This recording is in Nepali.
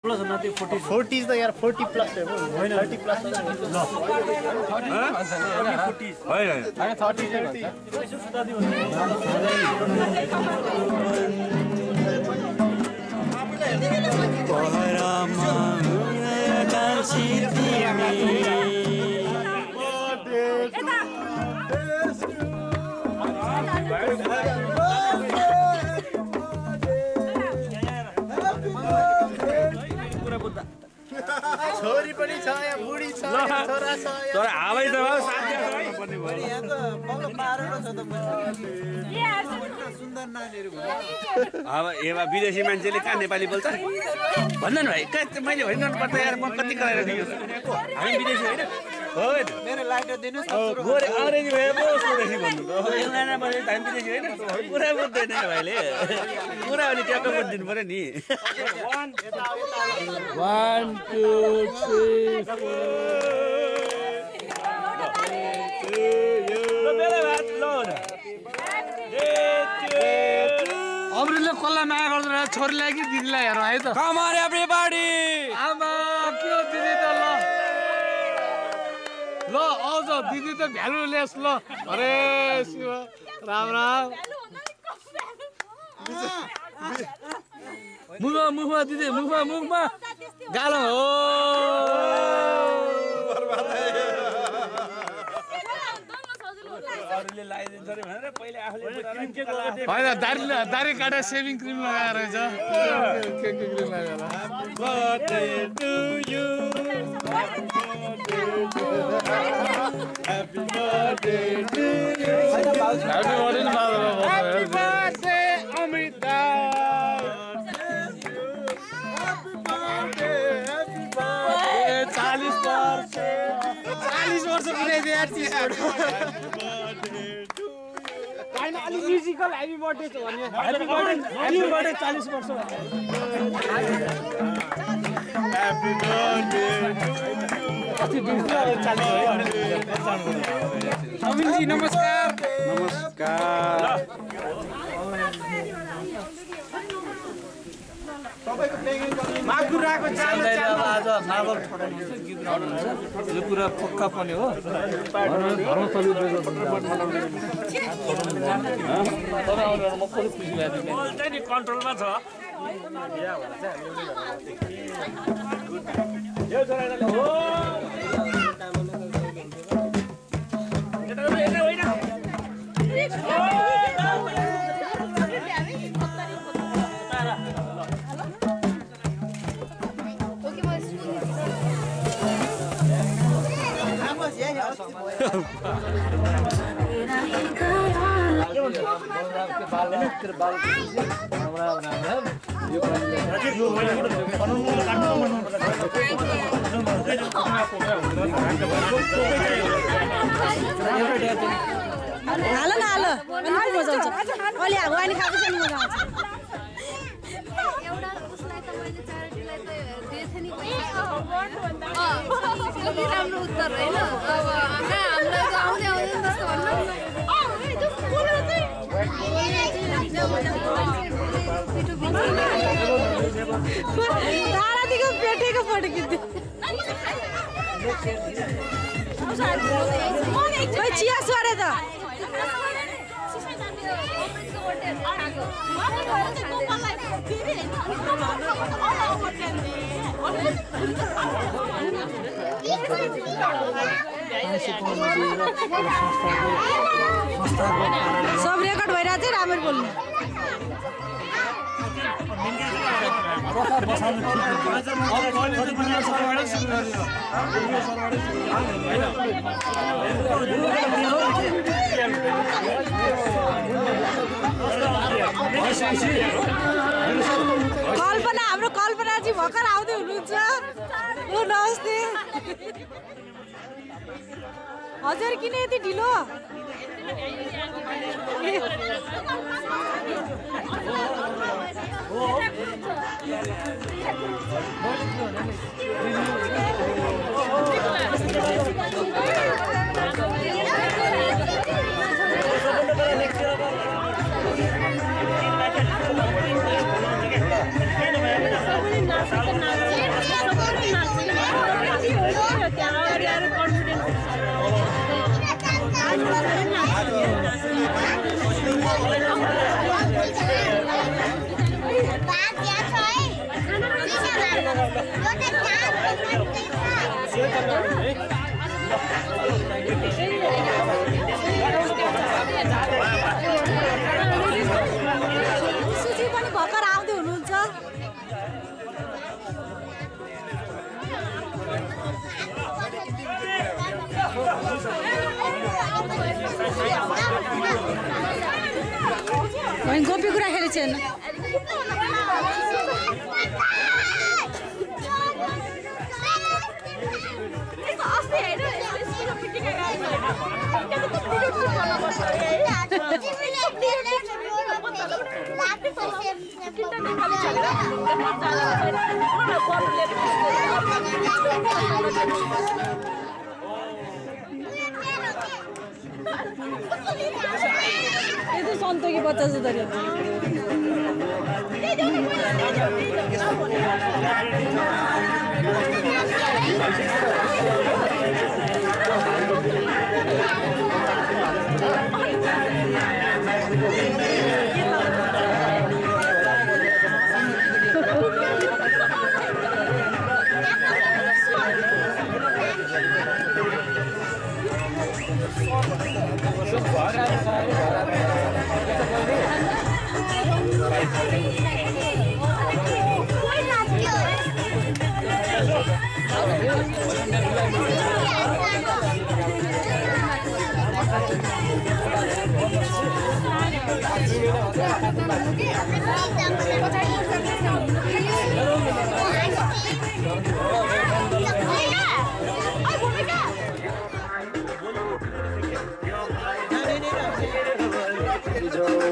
प्लस न त्यो 40 त यार 40 प्लस है होइन 30 प्लस ल 40 होइन 30 छोरी पनि छ या बुढी छ छोरा छ तर हालै त साथी पर्ने भयो यहाँको बल्ल 12 छ त सुन्दर नानीहरु अब एवा विदेशी मान्छेले का नेपाली बोल्छ भन्दैन भाइ मैले भनिरहनु पर्छ यार म कति कराएर दियो हामी विदेशी होइन हो मेरो लाइटर दिनुस् गोरे अंग्रेजी भए पो स्वदेशी भन्नु त एउटा मैले हामी विदेशी होइन पुरा बुझ्दैन भाइले पुरा अनि ट्याक्क बुझ्दिनु पर्यो नि 1 2 3 4 अमृतले कसलाई माया गर्दैन छोरीलाई कि दिदीलाई हेर है त कम अन एभ्रीबडी आमा के हो दिदी त ल आउँछ दिदी त भ्यालु लेस ल अरे शिव राम राम मुखमा दिदी मुखमा गालो हो होइन दारी काटेर सेभिङ क्रिम लगाएर रहेछ के क्रिम लगाएर Happy birthday to you. Happy birthday, Amrita. Happy birthday. 40 वर्ष पुरै यार चिसबाट हैन अलि म्युजिकल ह्यापी बर्थडे छ भन्ने ह्यापी बर्थडे 40 वर्ष ह्यापी बर्थडे अमिनजी नमस्कार माकुराको चाल आज नागल छोडाइन्छ गीत गाउनुहुन्छ यो कुरा पक्का पनि हो धर्मस्थली म पनि खुसी लाग्यो चाहिँ नि कन्ट्रोलमा छ बिहा भन्छ यो छोराले हो यता होइन हाल न हाल अनि मजा आउँछ अलि हावानी खाएको छ नि मजा आउँछ एउटा उसलाई त मैले च्यारिटीलाई त दिएथे नि कति राम्रो उत्तर हैन अब हामीलाई त आउँदै आउँदैन जस्तो भन्नु तारादेखि पेटेको पड्किन्थ्यो चिया सोरे त सब रेकर्ड भइरहेको चाहिँ राम्ररी बोल्नु कल्पना हाम्रो कल्पनाजी भर्खर आउँदै हुनुहुन्छ ओ नमस्ते हजुर किन यति ढिलो Gracias. सुची पनि भर्खर आउँदै हुनुहुन्छ गोपी कुरा खेलेको छैन itu सन्तोकी बच्चा सुधार्यो जो